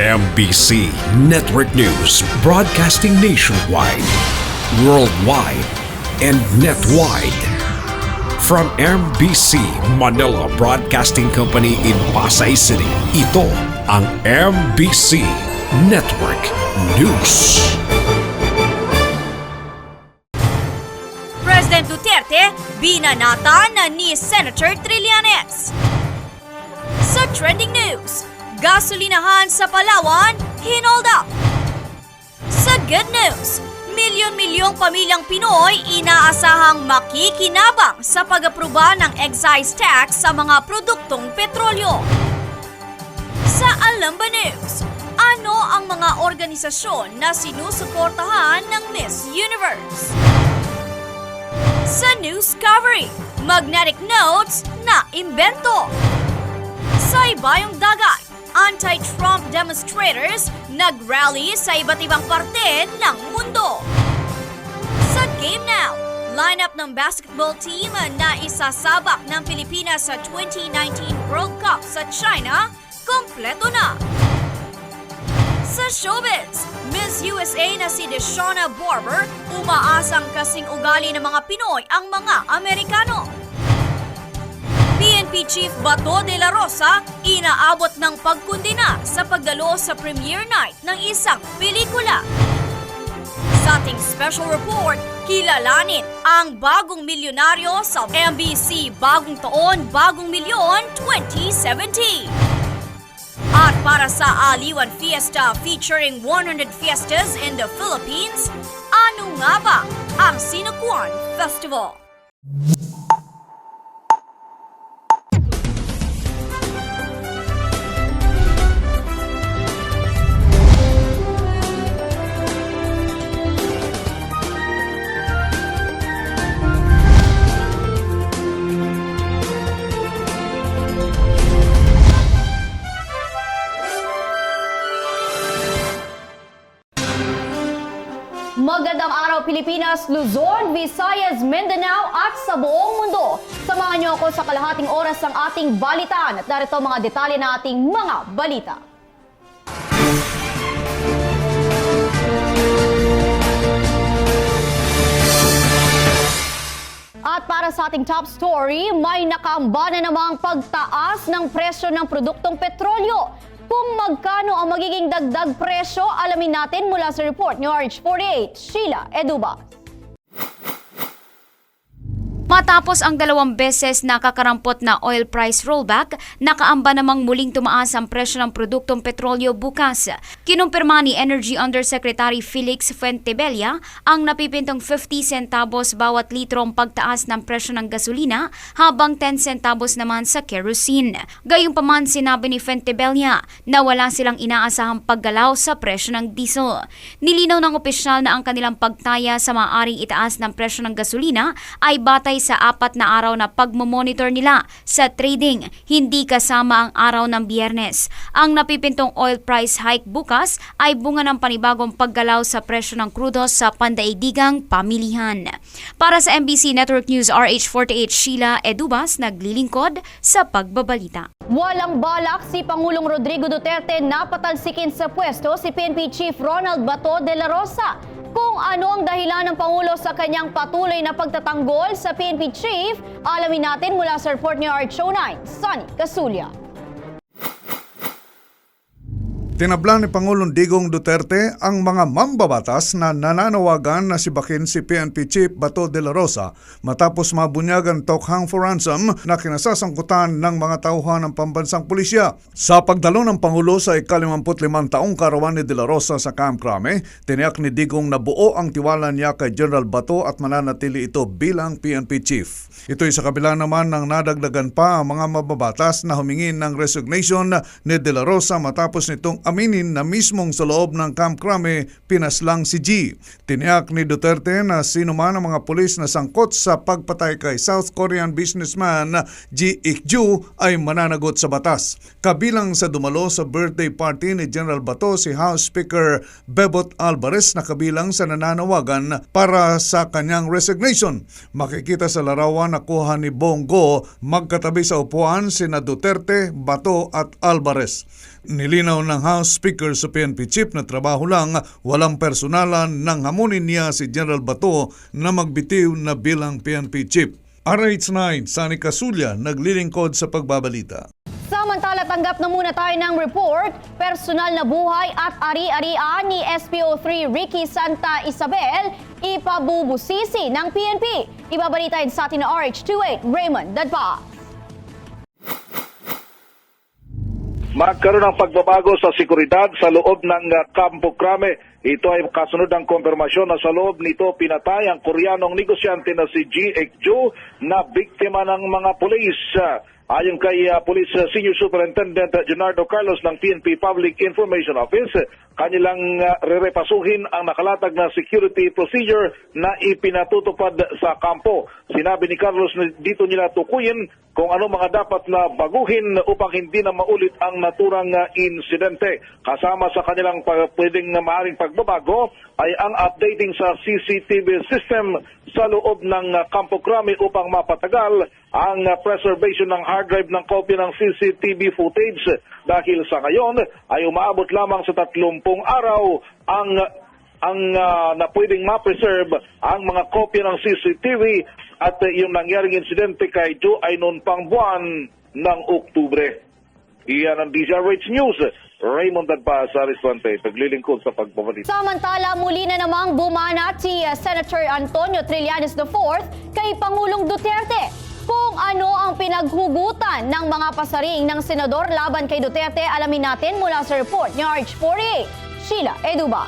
MBC Network News, broadcasting nationwide, worldwide, and netwide. From MBC Manila Broadcasting Company in Pasay City, ito ang MBC Network News. President Duterte, binanatan ni Senator Trillanes. Sa trending news, gasolinahan sa Palawan, hinold up. Sa good news, milyon-milyong pamilyang Pinoy inaasahang makikinabang sa pag-aproba ng excise tax sa mga produktong petrolyo. Sa Alam Ba News, ano ang mga organisasyon na sinusuportahan ng Miss Universe? Sa news coverage, magnetic notes na imbento. Sa ibayong dagat, anti-Trump demonstrators nag-rally sa iba't ibang parte ng mundo. Sa Game Now, lineup ng basketball team na isasabak ng Pilipinas sa 2019 World Cup sa China, kompleto na. Sa showbiz, Miss USA na si Deshauna Barber, umaasang kasing ugali ng mga Pinoy ang mga Amerikano. PNP Chief Bato de la Rosa, inaabot ng pagkundina sa pagdalo sa premiere night ng isang pelikula. Sa ating special report, kilalanin ang bagong milyonaryo sa MBC Bagong Taon, Bagong Milyon 2017. At para sa Aliwan Fiesta featuring 100 fiestas in the Philippines, ano nga ba ang Sinukuan Festival? Magandang araw Pilipinas, Luzon, Visayas, Mindanao at sa buong mundo. Samahan niyo ako sa kalahating oras ng ating balitaan at narito mga detalye ng ating mga balita. At para sa ating top story, may nakaamba na namang pagtaas ng presyo ng produktong petrolyo. Kung magkano ang magiging dagdag presyo, alamin natin mula sa report ni RH48, Sheila Eduba. Matapos ang 2 beses na kakarampot na oil price rollback, nakaamba namang muling tumaas ang presyo ng produktong petrolyo bukas. Kinumpirma ni Energy Undersecretary Felix Fuentebella ang napipintong 50 centavos bawat litro ang pagtaas ng presyo ng gasolina habang 10 centavos naman sa kerosene. Gayunpaman sinabi ni Fuentebella na wala silang inaasahang paggalaw sa presyo ng diesel. Nilinaw ng opisyal na ang kanilang pagtaya sa maaaring itaas ng presyo ng gasolina ay batay sa 4 na araw na pagmomonitor nila sa trading, hindi kasama ang araw ng Biyernes. Ang napipintong oil price hike bukas ay bunga ng panibagong paggalaw sa presyo ng krudo sa pandaigdigang pamilihan. Para sa MBC Network News, RH48 Sheila Edubas, naglilingkod sa pagbabalita. Walang balak si Pangulong Rodrigo Duterte na patalsikin sa pwesto si PNP Chief Ronald Bato de la Rosa. Kung ano ang dahilan ng Pangulo sa kanyang patuloy na pagtatanggol sa PNP Chief, alamin natin mula sa report ni RH09, Sunny Casulia. Tinabla ni Pangulong Digong Duterte ang mga mambabatas na nananawagan na sibakin si PNP Chief Bato de la Rosa matapos mabunyagan tokhang for ransom na kinasasangkutan ng mga tauhan ng pambansang pulisya. Sa pagdalo ng Pangulo sa ika-55 taong karawan ni de la Rosa sa Camp Crame, tiniyak ni Digong na buo ang tiwala niya kay General Bato at mananatili ito bilang PNP Chief. Ito'y sa kabila naman ng nadagdagan pa ang mga mababatas na humingi ng resignation ni de la Rosa matapos nitong aminin na mismong sa loob ng Camp Crame pinaslang si G. Tiniyak ni Duterte na sino man ang mga pulis na sangkot sa pagpatay kay South Korean businessman G. Ik-ju ay mananagot sa batas. Kabilang sa dumalo sa birthday party ni General Bato si House Speaker Bebot Alvarez na kabilang sa nananawagan para sa kanyang resignation. Makikita sa larawan na kuha ni Bongo magkatabi sa upuan sina Duterte, Bato at Alvarez. Nilinaw ng House Speaker sa PNP Chief na trabaho lang, walang personalan nang hamunin niya si General Bato na magbitiw na bilang PNP Chief. RH9, Sani Casulia, naglilingkod sa pagbabalita. Samantala, tanggap na muna tayo ng report, personal na buhay at ari-arian ni SPO3 Ricky Santa Isabel, ipabubusisi ng PNP. Ibabalitain sa atin na RH28, Raymond Dadpa. Magkaroon ng pagbabago sa seguridad sa loob ng Campo Crame. Ito ay kasunod ng konfirmasyon na sa loob nito pinatay ang Koreanong negosyante na si Ji Ik-ju na biktima ng mga pulis. Ayon kay Police Senior Superintendent Junardo Carlos ng PNP Public Information Office, kanilang rerepasuhin ang nakalatag na security procedure na ipinatutupad sa kampo. Sinabi ni Carlos na dito nila tukuyin kung ano mga dapat na baguhin upang hindi na maulit ang naturang insidente. Kasama sa kanilang pwedeng maaring pagbabago ay ang updating sa CCTV system sa loob ng Campo Crame upang mapatagal ang preservation ng hard drive ng kopya ng CCTV footage dahil sa ngayon ay umaabot lamang sa 30 araw ang na pwedeng ma-preserve ang mga kopya ng CCTV at yung nangyaring insidente kay Joe ay noon pang buwan ng Oktubre. Iyan ang DZRH News. Raymond Dadpa sa Riswante, naglilingkod sa pagbabalita. Samantala, muli na namang bumanat si Senator Antonio Trillanes IV kay Pangulong Duterte. Kung ano ang pinaghugutan ng mga pasaring ng senador laban kay Duterte, alamin natin mula sa report ni RH48, Sheila Eduba.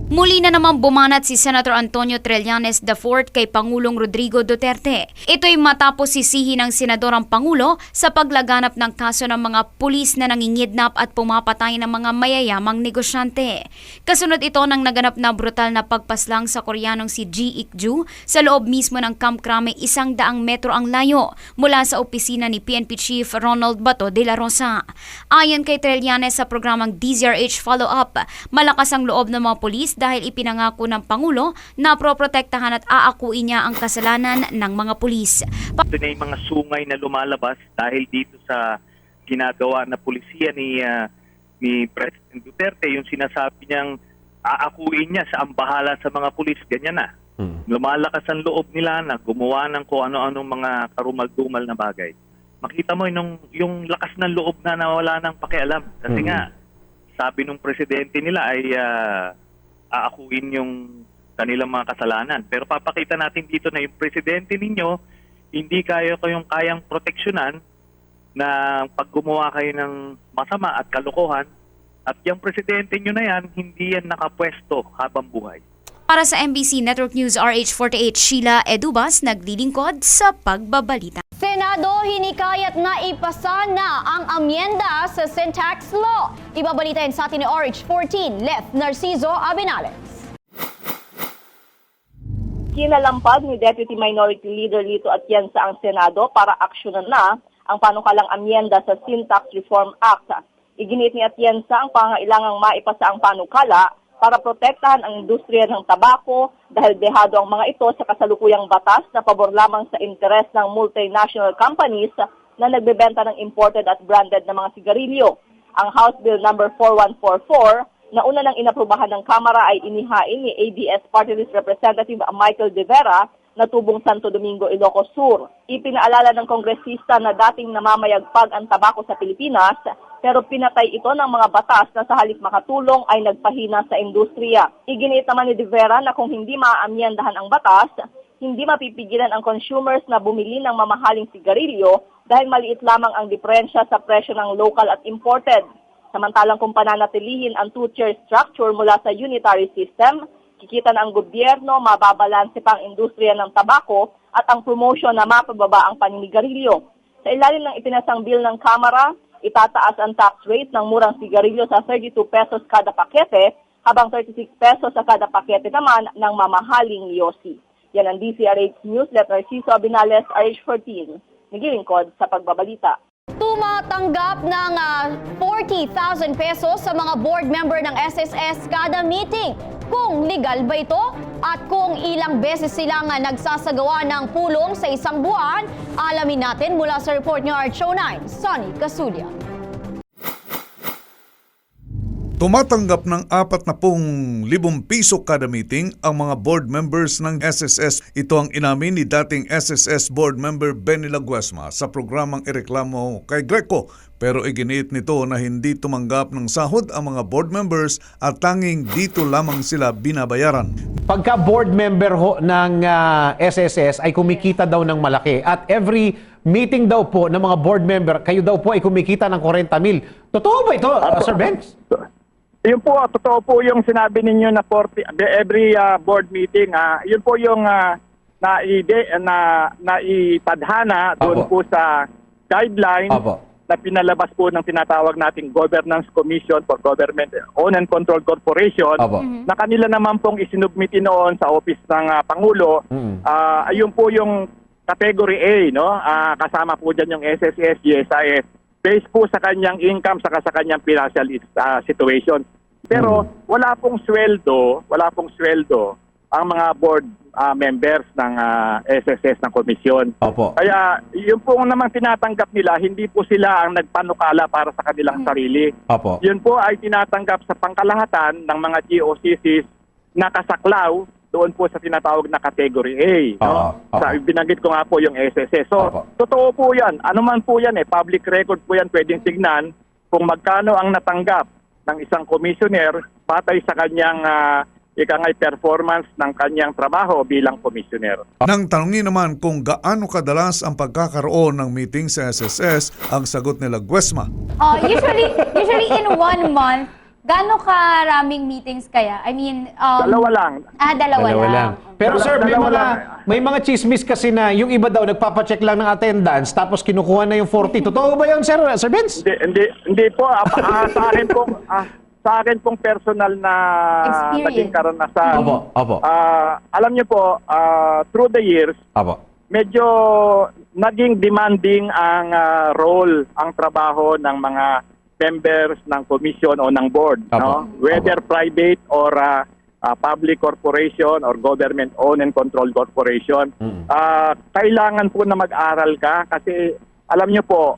Muli na naman bumanat si Senator Antonio Trillanes IV kay Pangulong Rodrigo Duterte. Ito'y matapos sisihin ng senador ang Pangulo sa paglaganap ng kaso ng mga pulis na nangingidnap at pumapatay ng mga mayayamang negosyante. Kasunod ito ng naganap na brutal na pagpaslang sa Koreanong si Ji Ik-ju sa loob mismo ng Camp Crame, 100 metro ang layo mula sa opisina ni PNP Chief Ronald Bato de la Rosa. Ayon kay Trillanes sa programang DZRH Follow-Up, malakas ang loob ng mga pulis dahil ipinangako ng Pangulo na proprotektahan at aakuin niya ang kasalanan ng mga pulis. Ito na yung mga sungay na lumalabas dahil dito sa ginagawa na pulisiya ni President Duterte, yung sinasabi niyang aakuin niya sa ambahala sa mga pulis, ganyan na. Lumalakas ang loob nila na gumawa ng kung ano-anong mga karumal-dumal na bagay. Makita mo yung lakas ng loob na nawala ng pakialam. Kasi nga, sabi ng presidente nila ay aakuin yung kanilang mga kasalanan. Pero papakita natin dito na yung presidente ninyo, hindi kayong kayang proteksyonan na pag gumawa kayo ng masama at kalokohan, at yung presidente nyo na yan, hindi yan nakapwesto habang buhay. Para sa MBC Network News RH48, Sheila Edubas, naglilingkod sa pagbabalita. Senado hinikayat na ipasa na ang amyenda sa Sin Tax Law. Ibabalitain sa atin ni RH14, Lef Narciso Abinales. Kinalampag ni Deputy Minority Leader Lito Atienza ang Senado para aksyonan na ang panukalang amyenda sa Sin Tax Reform Act. Iginit ni Atienza ang pangailangang maipasa ang panukala para protektahan ang industriya ng tabako dahil dehado ang mga ito sa kasalukuyang batas na pabor lamang sa interes ng multinational companies na nagbebenta ng imported at branded na mga sigarilyo. Ang House Bill number 4144 na una nang inaprubahan ng Kamara ay inihain ni ABS Party List Representative Michael De Vera na tubong Santo Domingo, Ilocos Sur. Ipinaalala ng kongresista na dating namamayagpag ang tabako sa Pilipinas, pero pinatay ito ng mga batas na sa halip makatulong ay nagpahina sa industriya. Iginiit naman ni De Vera na kung hindi maaamyendahan ang batas, hindi mapipigilan ang consumers na bumili ng mamahaling sigarilyo dahil maliit lamang ang diferensya sa presyo ng local at imported. Samantalang kung pananatilihin ang two-tier structure mula sa unitary system, kikita na ang gobyerno, mababalanse pa ang industriya ng tabako at ang promotion na mapababa ang paninigarilyo. Sa ilalim ng ipinasang bill ng Kamara, itataas ang tax rate ng murang sigarilyo sa 32 pesos kada pakete, habang 36 pesos sa kada pakete naman ng mamahaling yosi. Yan ang DZRH News, Narciso Abinales, RH14. Naglilingkod sa pagbabalita. Tumatanggap ng 40,000 pesos sa mga board member ng SSS kada meeting. kung legal ba ito at kung ilang beses silang nagsasagawa ng pulong sa isang buwan, alamin natin mula sa report ni Archo 9, Sonny Casulia. Tumatanggap ng 40,000 piso kada meeting ang mga board members ng SSS. Ito ang inamin ni dating SSS board member Benny Laguesma sa programang Ireklamo kay Greco. Pero iginiit nito na hindi tumanggap ng sahod ang mga board members at tanging dito lamang sila binabayaran. Pagka board member ho ng SSS ay kumikita daw ng malaki at every meeting daw po ng mga board member, kayo daw po ay kumikita ng 40,000. Totoo ba ito, Sir Benz? Yun po, totoo po yung sinabi ninyo na every board meeting, yun po yung naitadhana doon po sa guidelines na pinalabas po ng tinatawag nating Governance Commission for Government Owned and Controlled Corporation na kanila naman pong isinubmiti noon sa Office ng Pangulo. Ayun po yung Category A, no? Kasama po dyan yung SSS, GSIS, based po sa kanyang income saka sa kanyang financial situation. Pero wala pong sweldo ang mga board members ng SSS ng komisyon. Kaya yun po naman tinatanggap nila, hindi po sila ang nagpanukala para sa kanilang sarili. Yun po ay tinatanggap sa pangkalahatan ng mga GOCCs na kasaklaw doon po sa tinatawag na Category A. No? Binanggit ko nga po yung SSS. So, totoo po yan. Ano man po yan, public record po yan, pwedeng tignan kung magkano ang natanggap ng isang commissioner batay sa kanyang performance ng kanyang trabaho bilang commissioner. Nang tanungin naman kung gaano kadalas ang pagkakaroon ng meeting sa SSS, ang sagot nila Guesma. Usually in 1 month, gaano karaming meetings kaya? I mean, dalawa lang. Dalawa lang. Pero sir, may mga chismis kasi na yung iba daw nagpapacheck lang ng attendance tapos kinukuha na yung 40. Totoo ba yun, Sir Benz? Hindi po. Sa akin pong personal na naging karanasan. Alam niyo po, through the years, medyo naging demanding ang role, ang trabaho ng mga members ng commission o ng board, no? Whether private or public corporation or government-owned and controlled corporation. Kailangan po na mag-aral ka kasi alam niyo po,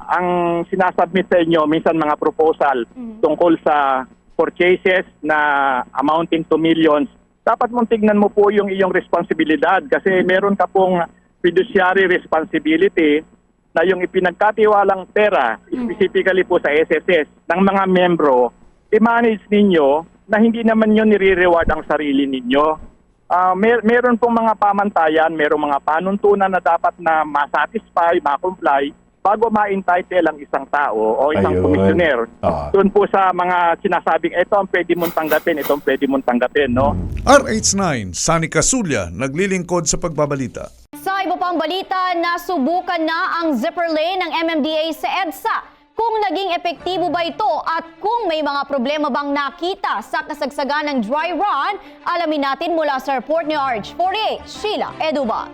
ang sinasubmit sa inyo minsan mga proposal tungkol sa purchases na amounting to millions. Dapat mong tignan mo po yung iyong responsibilidad kasi meron ka pong fiduciary responsibility na yung ipinagkatiwalang pera, specifically po sa SSS, ng mga membro, i-manage ninyo na hindi naman nyo nire-reward ang sarili ninyo. Meron pong mga pamantayan, merong mga panuntunan na dapat na masatisfy, ma-comply, bago ma-entitle ang isang tao o isang komisyoner. Doon po sa mga sinasabing, ito ang pwede mong tanggapin, ito ang pwede mong tanggapin, no? RH9, Sonny Casulia, naglilingkod sa pagbabalita. Sa iba pang balita, nasubukan na ang zipper lane ng MMDA sa EDSA. Kung naging epektibo ba ito at kung may mga problema bang nakita sa kasagsagan ng dry run, alamin natin mula sa report ni RH48, Sheila Eduba.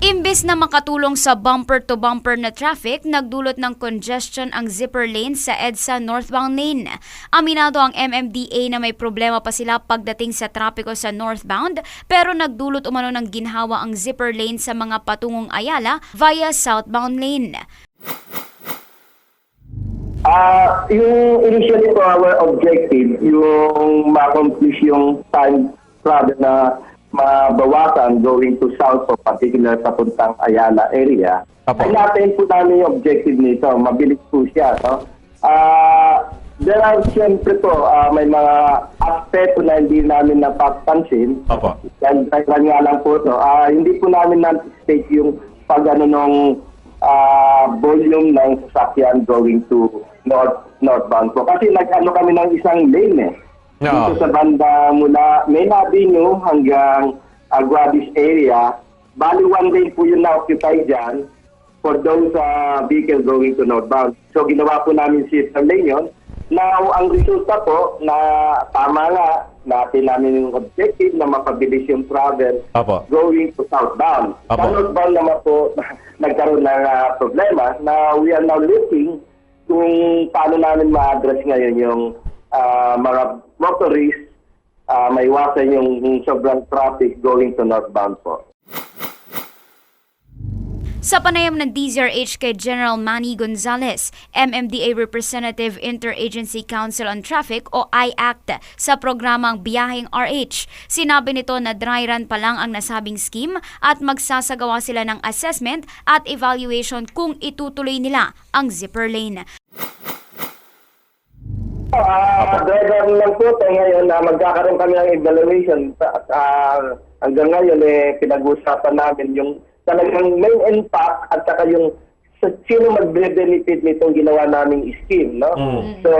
Imbes na makatulong sa bumper-to-bumper na traffic, nagdulot ng congestion ang zipper lane sa EDSA northbound lane. Aminado ang MMDA na may problema pa sila pagdating sa trapiko sa northbound, pero nagdulot umano ng ginhawa ang zipper lane sa mga patungong Ayala via southbound lane. Yung initially po our objective, yung ma-accomplish yung time travel na mabawasan going to south o particular papuntang Ayala area. Ay natin po namin yung objective nito. Mabilis po siya. No? There are siyempre po may mga aspect na hindi namin napapansin. Yan nga lang po ito. Hindi po namin na-anticipate yung nung volume ng sasakyan going to northbound po. Kasi nag-ano kami ng isang lane dito sa banda mula Main Avenue hanggang Aguadis area. Bali one lane po yung na-occupy dyan for those vehicles going to northbound. So ginawa po namin sister lane yun. Now, ang resulta po na tama nga natin namin yung objective na mapabilis yung travel going to southbound. Sa northbound naman po nagkaroon ng problema na we are now looking kung paano namin ma-address ngayon yung mga motorists maiwasan yung sobrang traffic going to northbound po. Sa panayam ng DZRH kay General Manny Gonzales, MMDA Representative Interagency Council on Traffic o IACT sa programang Biyaheng RH, sinabi nito na dry run pa lang ang nasabing scheme at magsasagawa sila ng assessment at evaluation kung itutuloy nila ang zipper lane. Driver lang po tayo ngayon na magkakaroon kami ng evaluation. Hanggang ngayon pinag-uusapan namin yung talagang main impact at saka yung sino magbe-benefit nitong ginawa naming scheme, no? So,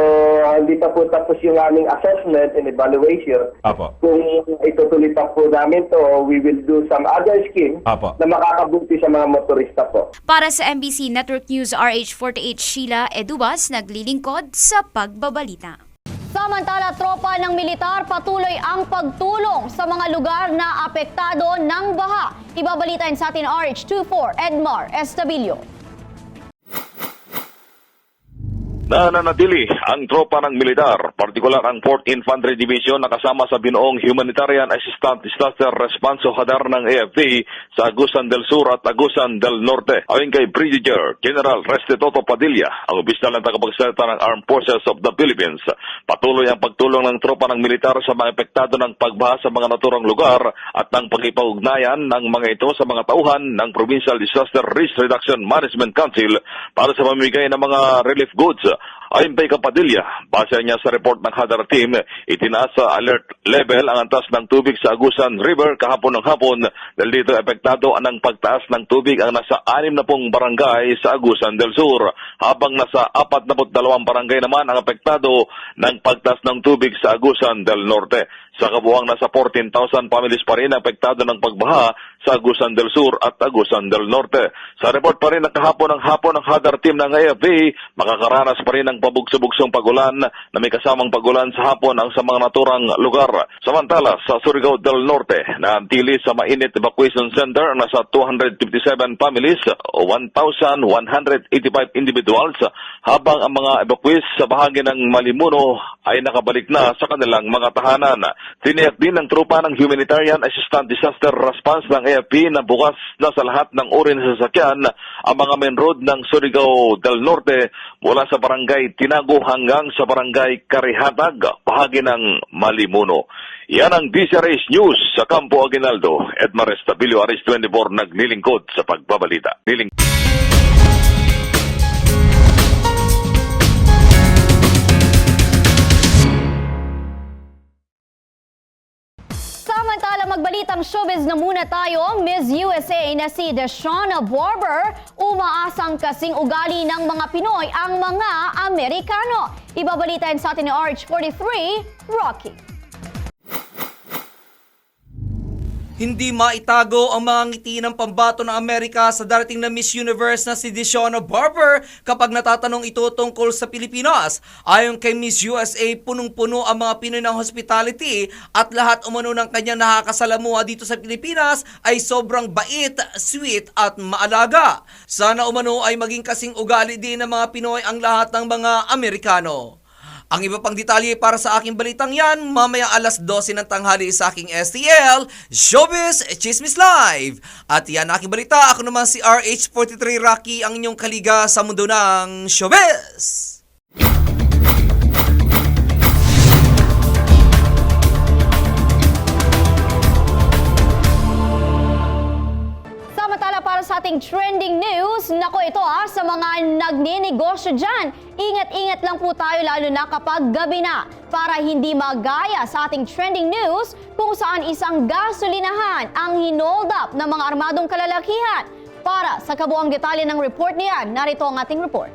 hindi pa po tapos yung aming assessment and evaluation. Kung itutuloy pa po namin to, we will do some other scheme na makakabuti sa mga motorista po. Para sa MBC Network News RH48, Sheila Edubas, naglilingkod sa pagbabalita. Samantala, tropa ng militar patuloy ang pagtulong sa mga lugar na apektado ng baha. Ibabalitain sa atin RH24, Edmar Estabilio. Nananatili ang tropa ng militar, partikular ang 4th Infantry Division na kasama sa binuong Humanitarian Assistant Disaster Response o HADAR ng AFP sa Agusan del Sur at Agusan del Norte. Ayon kay Brigadier General Restituto Padilla, ang opisyal ng tagapagsalita ng Armed Forces of the Philippines, patuloy ang pagtulong ng tropa ng militar sa mga epektado ng pagbaha sa mga naturang lugar at ng pagkipag-ugnayan ng mga ito sa mga tauhan ng Provincial Disaster Risk Reduction Management Council para sa pamimigay ng mga relief goods. Ayon kay Kapadilla, base niya sa report ng HADAR team, itinaas sa alert level ang antas ng tubig sa Agusan River kahapon ng hapon dahil dito epektado ang pagtaas ng tubig ang nasa 60 barangay sa Agusan del Sur, habang nasa 42 barangay naman ang epektado ng pagtaas ng tubig sa Agusan del Norte. Sa kabuuang nasa 14,000 families pa rin ang apektado ng pagbaha sa Agusan del Sur at Agusan del Norte. Sa report pa rin na kahapon ng hapon ng HADAR team ng AFP, makakaranas pa rin ng pabugso-bugsong pagulan na may kasamang pagulan sa hapon ang sa mga naturang lugar. Samantala, sa Surigao del Norte, naantili sa mainit evacuation center nasa 257 families o 1,185 individuals, habang ang mga evacuees sa bahagi ng Malimuno ay nakabalik na sa kanilang mga tahanan. Tiniyak din ng tropa ng Humanitarian Assistant Disaster Response ng AFP na bukas na sa lahat ng uri ng sasakyan ang mga main road ng Surigao del Norte mula sa barangay Tinago hanggang sa barangay Karihatag, bahagi ng Malimuno. Yan ang DZRH News sa Campo Aguinaldo. Edmar Estabilio, RH24, naglilingkod sa pagbabalita. Samantala, magbalitang showbiz na muna tayo. Miss USA na si Deshauna Barber, umaasang kasing ugali ng mga Pinoy ang mga Amerikano. Ibabalitain sa atin ni RH43, Rocky. Hindi maitago ang mga ngiti ng pambato ng Amerika sa darating na Miss Universe na si Deshauna Barber kapag natatanong ito tungkol sa Pilipinas. Ayon kay Miss USA, punong-puno ang mga Pinoy ng hospitality at lahat umano ng kanyang nakakasalamuha dito sa Pilipinas ay sobrang bait, sweet at maalaga. Sana umano ay maging kasing ugali din ng mga Pinoy ang lahat ng mga Amerikano. Ang iba pang detalye para sa aking balitang yan, mamaya alas 12 ng tanghali sa aking STL, Showbiz Chismis Live. At yan aking balita, ako naman si RH43 Rocky, ang inyong kaliga sa mundo ng showbiz. Para sa ating trending news, nako ito sa mga nagninegosyo dyan. Ingat-ingat lang po tayo lalo na kapag gabi na para hindi magaya sa ating trending news kung saan isang gasolinahan ang hinold up ng mga armadong kalalakihan. Para sa kabuang detalye ng report niyan, narito ang ating report.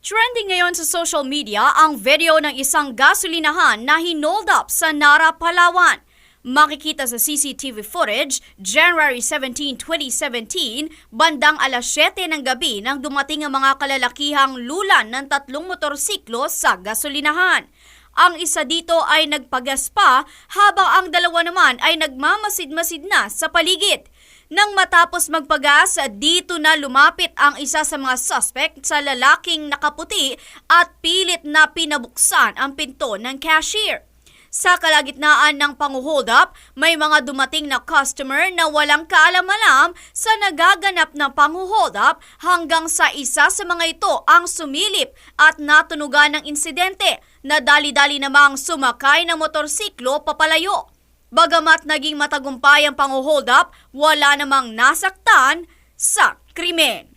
Trending ngayon sa social media ang video ng isang gasolinahan na hinold up sa Nara, Palawan. Makikita sa CCTV footage, January 17, 2017, bandang alas 7 ng gabi nang dumating ang mga kalalakihang lulan ng 3 motorsiklo sa gasolinahan. Ang isa dito ay nagpagas pa habang ang dalawa naman ay nagmamasid-masid na sa paligid. Nang matapos magpagas, dito na lumapit ang isa sa mga suspect sa lalaking nakaputi at pilit na pinabuksan ang pinto ng cashier. Sa kalagitnaan ng pang-hold up, may mga dumating na customer na walang kaalam-alam sa nagaganap na pang-hold up hanggang sa isa sa mga ito ang sumilip at natunugan ng insidente na dali-dali namang sumakay ng motorsiklo papalayo. Bagamat naging matagumpay ang pang-hold up, wala namang nasaktan sa krimen.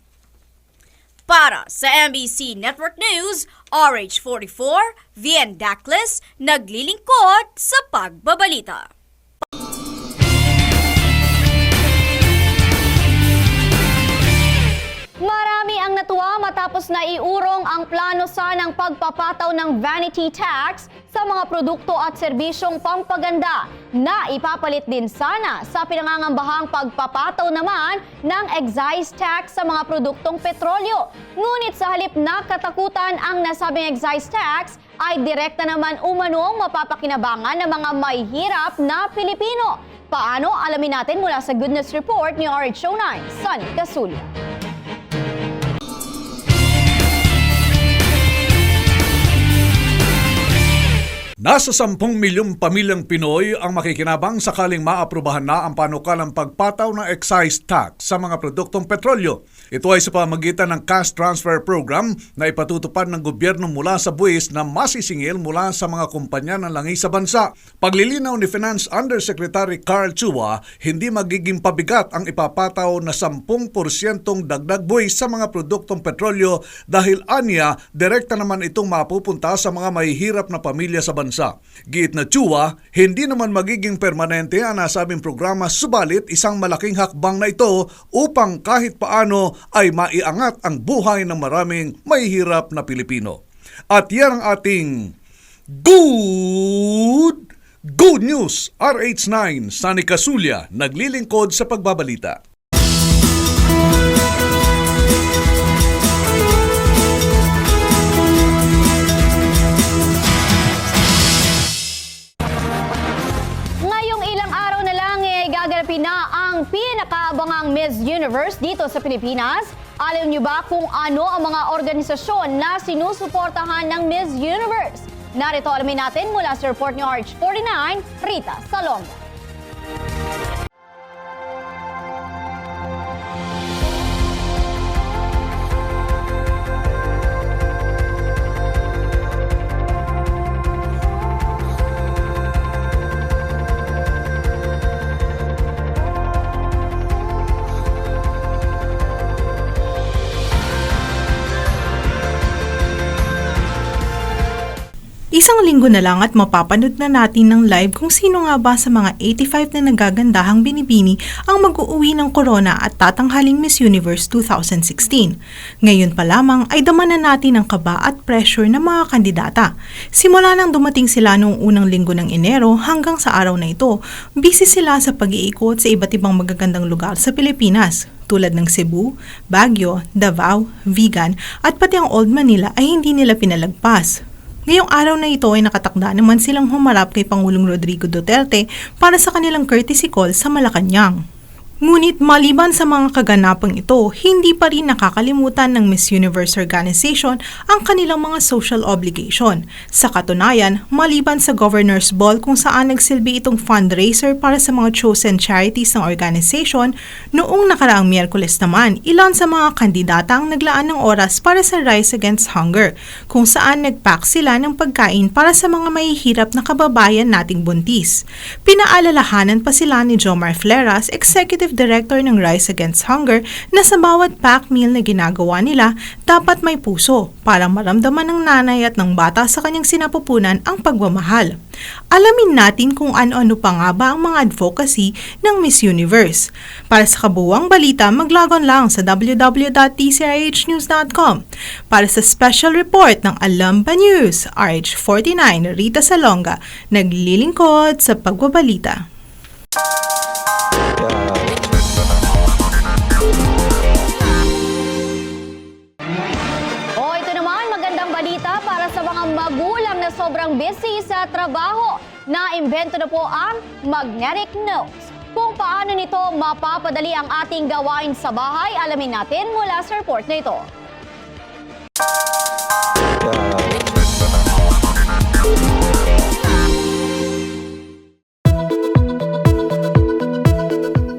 Para sa MBC Network News, RH44, Vien Dacles, naglilingkod sa pagbabalita. Marami ang natuwa matapos na iurong ang plano sanang pagpapataw ng vanity tax sa mga produkto at serbisyong pampaganda na ipapalit din sana sa pinangangambahang pagpapataw naman ng excise tax sa mga produktong petrolyo. Ngunit sa halip na katakutan ang nasabing excise tax, ay direkta naman umanong mapapakinabangan ng mga may hirap na Pilipino. Paano? Alamin natin mula sa Good News Report ni RH09, Sunny Casulia. Nasa 10 milyong pamilyang Pinoy ang makikinabang sakaling maaprubahan na ang panukalang pagpataw ng excise tax sa mga produktong petrolyo. Ito ay sa pamamagitan ng cash transfer program na ipatutupad ng gobyerno mula sa buwis na masisingil mula sa mga kumpanya ng langis sa bansa. Paglilinaw ni Finance Undersecretary Carl Chua, hindi magiging pabigat ang ipapataw na 10% dagdag buwis sa mga produktong petrolyo dahil anya, direkta naman itong mapupunta sa mga mahihirap na pamilya sa bansa. Giit na Chua, hindi naman magiging permanente ang nasabing programa, subalit isang malaking hakbang na ito upang kahit paano ay maiangat ang buhay ng maraming mahihirap na Pilipino. At yan ang ating Good News. RH9, Sunny Casulia, naglilingkod sa pagbabalita. Na ang pinakaabangang Miss Universe dito sa Pilipinas. Alam niyo ba kung ano ang mga organisasyon na sinusuportahan ng Miss Universe? Narito alamin natin mula sa report ni RH49, Rita Salonga. Isang linggo na lang at mapapanood na natin ng live kung sino nga ba sa mga 85 na nagagandahang binibini ang mag-uuwi ng corona at tatanghaling Miss Universe 2016. Ngayon pa lamang ay dama na natin ang kaba at pressure ng mga kandidata. Simula nang dumating sila noong unang linggo ng Enero hanggang sa araw na ito, busy sila sa pag-iikot sa iba't ibang magagandang lugar sa Pilipinas, tulad ng Cebu, Baguio, Davao, Vigan at pati ang Old Manila ay hindi nila pinalagpas. Ngayong araw na ito ay nakatakda naman silang humarap kay Pangulong Rodrigo Duterte para sa kanilang courtesy call sa Malacanang. Ngunit maliban sa mga kaganapang ito, hindi pa rin nakakalimutan ng Miss Universe Organization ang kanilang mga social obligation. Sa katunayan, maliban sa Governor's Ball kung saan nagsilbi itong fundraiser para sa mga chosen charities ng organization, noong nakaraang Miyerkules naman, ilan sa mga kandidata ang naglaan ng oras para sa Rise Against Hunger, kung saan nagpack sila ng pagkain para sa mga mahihirap na kababayan nating buntis. Pinaalalahanan pa sila ni Jomar Fleras, Executive Director ng Rise Against Hunger, na sa bawat pack meal na ginagawa nila, dapat may puso para maramdaman ng nanay at ng bata sa kanyang sinapupunan ang pagmamahal. Alamin natin kung ano-ano pa nga ba ang mga advocacy ng Miss Universe. Para sa kabuuang balita, maglagon lang sa www.tcrhnews.com. Para sa special report ng Alam Ba News, RH49, Rita Salonga, naglilingkod sa pagbabalita. Magulang na sobrang busy sa trabaho, naimbento na po ang Magnetic Notes. Kung paano nito mapapadali ang ating gawain sa bahay, alamin natin mula sa report na ito.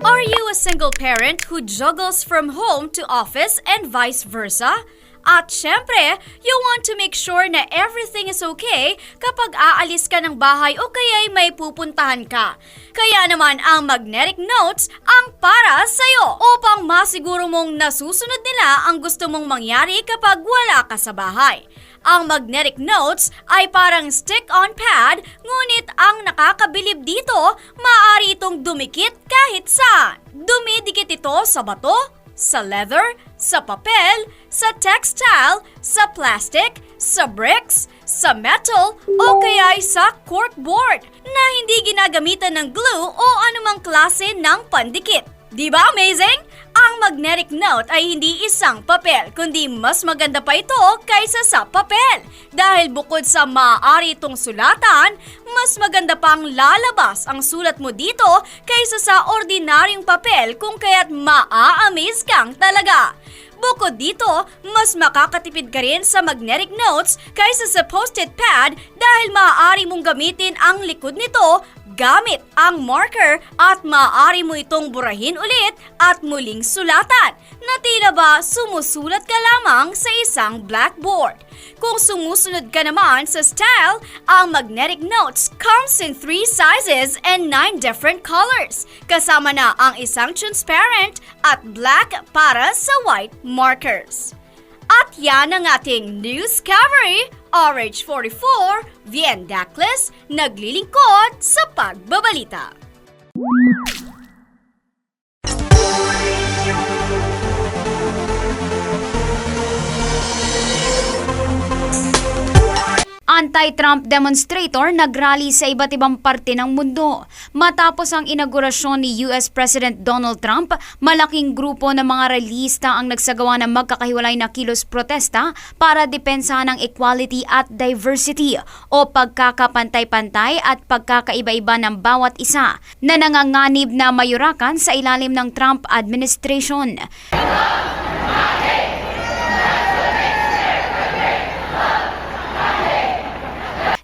Are you a single parent who juggles from home to office and vice versa? At syempre, you want to make sure na everything is okay kapag aalis ka ng bahay o kaya'y may pupuntahan ka. Kaya naman ang Magnetic Notes ang para sa'yo upang masiguro mong nasusunod nila ang gusto mong mangyari kapag wala ka sa bahay. Ang Magnetic Notes ay parang stick-on pad, ngunit ang nakakabilib dito, maaari itong dumikit kahit saan. Dumidikit ito sa bato, sa leather, sa papel, sa textile, sa plastic, sa bricks, sa metal, o kaya sa corkboard na hindi ginagamitan ng glue o anumang klase ng pandikit. Di ba amazing? Ang Magnetic Note ay hindi isang papel, kundi mas maganda pa ito kaysa sa papel. Dahil bukod sa maaari itong sulatan, mas maganda pang lalabas ang sulat mo dito kaysa sa ordinaryong papel, kung kaya't maa-amaze kang talaga. Bukod dito, mas makakatipid ka rin sa Magnetic Notes kaysa sa post-it pad dahil maaari mong gamitin ang likod nito gamit ang marker at maaari mo itong burahin ulit at muling sulatan na tila ba sumusulat ka lamang sa isang blackboard. Kung sumusunod ka naman sa style, ang Magnetic Notes comes in 3 sizes and 9 different colors. Kasama na ang isang transparent at black para sa white markers. At yan ang ating Newscovery, RH44, Vien Dacles, naglilingkod sa pagbabalita. Anti-Trump demonstrator nagrally sa iba't ibang parte ng mundo. Matapos ang inaugurasyon ni US President Donald Trump, malaking grupo ng mga relista ang nagsagawa ng magkakahiwalay na kilos protesta para depensahan ang equality at diversity o pagkakapantay-pantay at pagkakaiba-iba ng bawat isa na nanganganib na mayurakan sa ilalim ng Trump administration.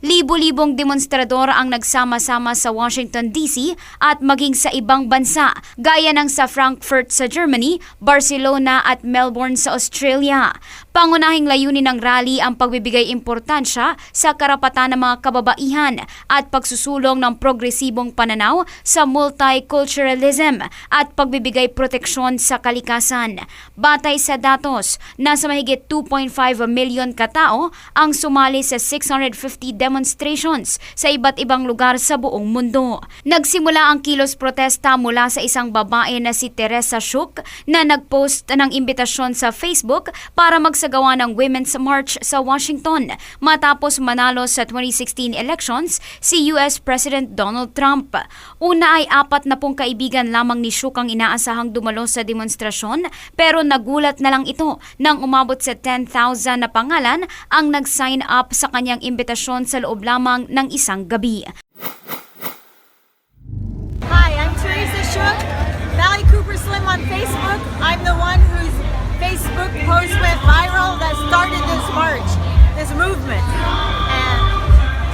Libo-libong demonstrador ang nagsama-sama sa Washington DC at maging sa ibang bansa, gaya ng sa Frankfurt sa Germany, Barcelona at Melbourne sa Australia. Pangunahing layunin ng rally ang pagbibigay importansya sa karapatan ng mga kababaihan at pagsusulong ng progresibong pananaw sa multiculturalism at pagbibigay proteksyon sa kalikasan. Batay sa datos, nasa mahigit 2.5 milyon katao ang sumali sa 650 demonstrations sa iba't ibang lugar sa buong mundo. Nagsimula ang kilos protesta mula sa isang babae na si Teresa Shook na nagpost ng imbitasyon sa Facebook para magsagawa ng Women's March sa Washington matapos manalo sa 2016 elections si US President Donald Trump. Una ay 40 kaibigan lamang ni Shook ang inaasahang dumalo sa demonstrasyon, pero nagulat na lang ito nang umabot sa 10,000 na pangalan ang nag-sign up sa kanyang imbitasyon sa loob lamang ng isang gabi. Hi, I'm Teresa Shook, Valley Cooper Slim on Facebook. I'm the one whose Facebook post went viral that started this march, this movement. And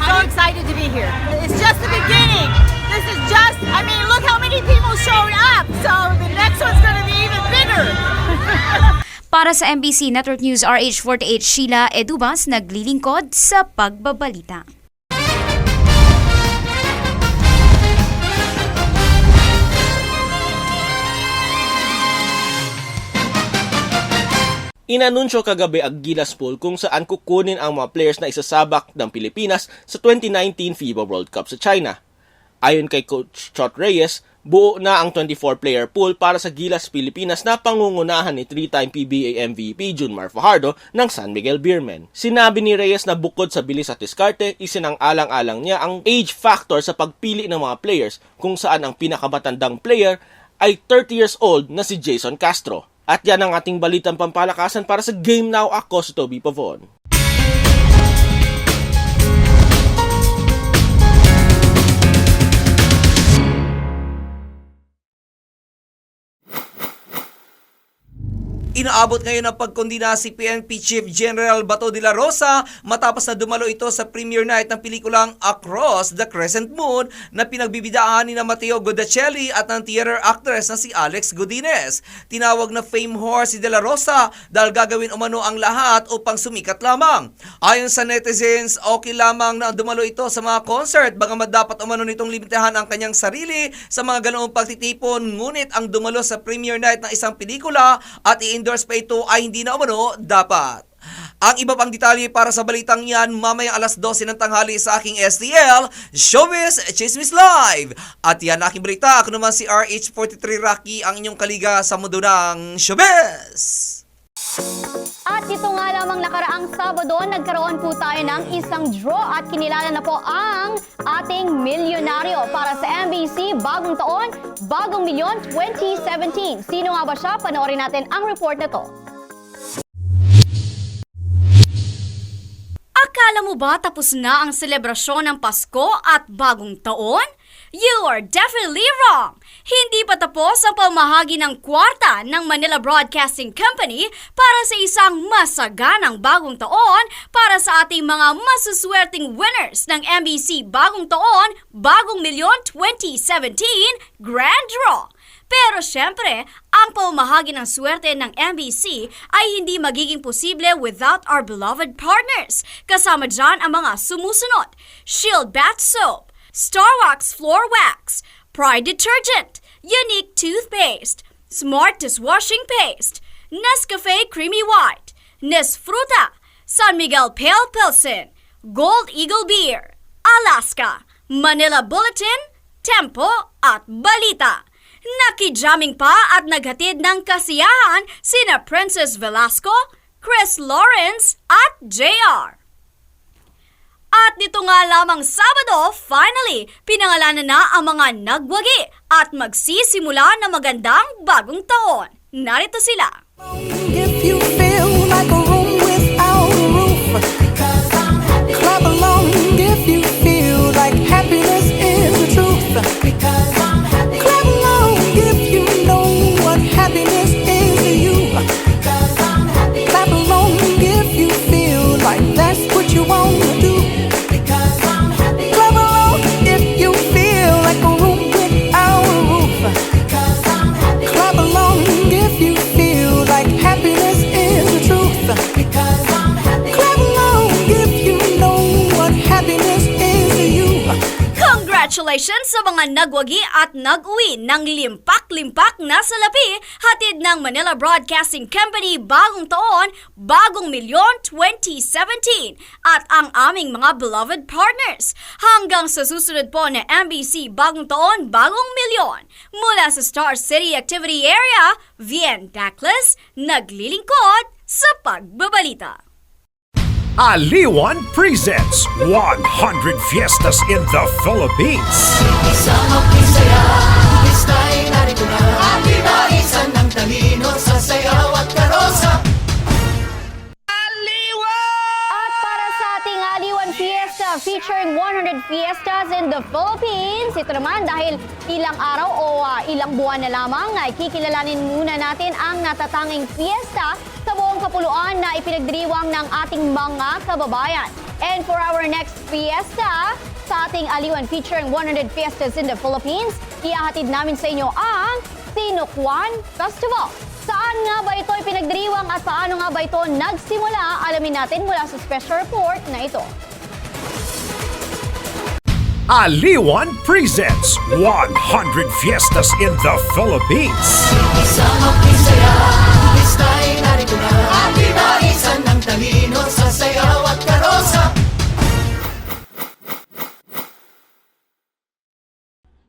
so excited to be here. It's just the beginning. This is just, I mean, look how many people showed up. So the next one's going to be even bigger. Para sa MBC Network News RH48, Sheila Edubas, naglilingkod sa pagbabalita. Inanunsyo kagabi ang Gilas Pool kung saan kukunin ang mga players na isasabak ng Pilipinas sa 2019 FIBA World Cup sa China. Ayon kay Coach Chot Reyes, buo na ang 24-player pool para sa Gilas Pilipinas na pangungunahan ni 3-time PBA MVP Junmar Fajardo ng San Miguel Beermen. Sinabi ni Reyes na bukod sa bilis at diskarte, isinang-alang-alang niya ang age factor sa pagpili ng mga players kung saan ang pinakamatandang player ay 30 years old na si Jason Castro. At yan ang ating balitang pampalakasan para sa Game Now. Ako si Toby Pavon. Inaabot ngayon ang pagkondina si PNP Chief General Bato de la Rosa matapos na dumalo ito sa premiere night ng pelikulang Across the Crescent Moon na pinagbibidaan ni na Mateo Godacelli at ng theater actress na si Alex Godinez. Tinawag na fame whore si de la Rosa dahil gagawin umano ang lahat upang sumikat lamang. Ayon sa netizens, okay lamang na dumalo ito sa mga concert, bagamat dapat umano nitong limitahan ang kanyang sarili sa mga ganoong pagtitipon, ngunit ang dumalo sa premiere night ng isang pelikula at i-endorse pa ito ay hindi na umano dapat. Ang iba pang detalye para sa balitang yan mamayang alas 12 ng tanghali sa aking STL, Showbiz Chismis Live. At yan aking balita, ako naman si RH43 Rocky, ang inyong kaliga sa mundo ng showbiz. At ito nga lamang nakaraang Sabado, nagkaroon po tayo ng isang draw at kinilala na po ang ating milyonaryo para sa MBC Bagong Taon, Bagong Milyon 2017. Sino nga ba siya? Panoorin natin ang report na to. Akala mo ba tapos na ang selebrasyon ng Pasko at Bagong Taon? You are definitely wrong! Hindi pa tapos ang pamahagi ng kwarta ng Manila Broadcasting Company para sa isang masaganang Bagong Taon para sa ating mga masuswerteng winners ng MBC Bagong Taon, Bagong Milyon 2017 Grand Draw. Pero syempre, ang pamahagi ng swerte ng MBC ay hindi magiging posible without our beloved partners. Kasama dyan ang mga sumusunod: Shield Bath Soap, Star Wax Floor Wax, Pride Detergent, Unique Toothpaste, Smart Dishwashing Paste, Nescafe Creamy White, Nesfruta, San Miguel Pale Pilsen, Gold Eagle Beer, Alaska, Manila Bulletin, Tempo at Balita. Nakijaming pa at naghatid ng kasiyahan sina Princess Velasco, Chris Lawrence at JR. At dito nga lamang Sabado, finally, pinangalanan na ang mga nagwagi at magsisimula na magandang Bagong Taon. Narito sila. If you feel like a room without a roof, clap along if you feel like happiness is the truth. Clap along if you know what happiness is to you. Clap along if you feel like that's what you want to do. Clap along if you feel like a room without a roof. Clap along if you feel like happiness is the truth. Clap along if you know what happiness is to you. Congratulations sa mga nagwagi at nag-uwi ng limpak-limpak na salapi hatid ng Manila Broadcasting Company Bagong Taon, Bagong Milyon 2017 at ang aming mga beloved partners. Hanggang sa susunod po na MBC Bagong Taon, Bagong Milyon. Mula sa Star City Activity Area, Vien Daclas, naglilingkod sa pagbabalita. Aliwan presents 100 Fiestas in the Philippines. Isang pisaya, ista'y narito na. Iba-isa ng talino sa sayaw at karosa. At para sa ating Aliwan Fiesta featuring 100 Fiestas in the Philippines, ito naman dahil ilang araw o ilang buwan na lamang ay kikilalanin muna natin ang natatanging fiesta sa buong kapuluan na ipinagdiriwang ng ating mga kababayan. And for our next fiesta, sa ating Aliwan featuring 100 Fiestas in the Philippines, ihahatid namin sa inyo ang Sinukwan Festival. Saan nga ba ito ipinagdiriwang at paano nga ba ito nagsimula? Alamin natin mula sa special report na ito. Aliwan presents 100 Fiestas in the Philippines. Isang pisaya, ista'y narito na. Iba-isa ng talino sa sayaw at karosa.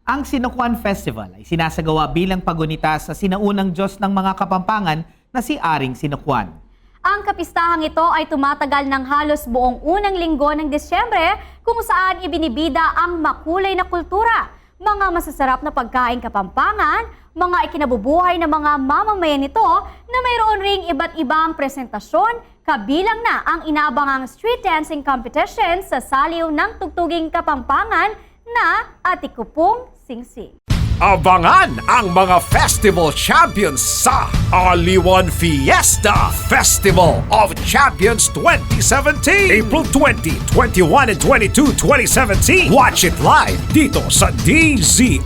Ang Sinukwan Festival ay sinasagawa bilang pagunita sa sinaunang Diyos ng mga Kapampangan na si Aring Sinukwan. Ang kapistahang ito ay tumatagal ng halos buong unang linggo ng Disyembre kung saan ibinibida ang makulay na kultura, mga masasarap na pagkain Kapampangan, mga ikinabubuhay ng mga mamamayan nito na mayroon ring iba't ibang presentasyon, kabilang na ang inaabangang street dancing competition sa saliw ng tugtuging Kapampangan na Atikupong Singsing. Abangan ang mga festival champions sa Aliwan Fiesta Festival of Champions 2017. April 20, 21, and 22, 2017. Watch it live dito sa DZRH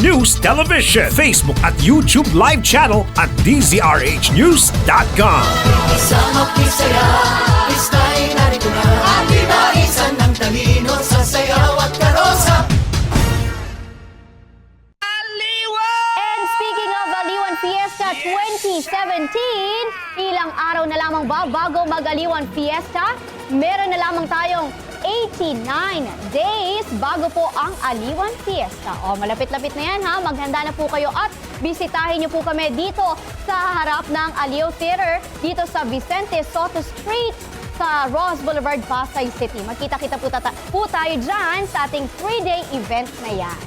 News Television, Facebook at YouTube live channel at dzrhnews.com. Isang makisaya, ista'y narito na. Aliwaisan ng talino sa sayaw at karosa. And speaking of Aliwan Fiesta 2017, ilang araw na lamang ba bago mag-Aliwan Fiesta? Meron na lamang tayong 89 days bago po ang Aliwan Fiesta. O, malapit-lapit na yan ha. Maghanda na po kayo at bisitahin niyo po kami dito sa harap ng Aliw Theater dito sa Vicente Soto Street sa Ross Boulevard, Pasay City. Magkita-kita po tayo dyan sa ating 3-day event na yan.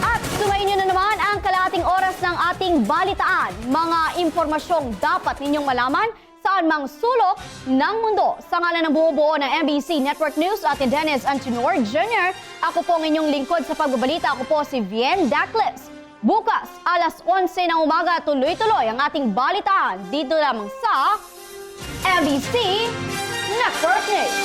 At sumayin nyo na naman ang kalahating oras ng ating balitaan. Mga impormasyong dapat ninyong malaman saan mang sulok ng mundo. Sa ngalan ng buo-buo ng MBC Network News at ni Dennis Antinor Jr., ako po ang inyong lingkod sa pagbabalita. Ako po si Vien Dacles. Bukas, alas 11 ng umaga, tuloy-tuloy ang ating balitaan dito lamang sa MBC Network News.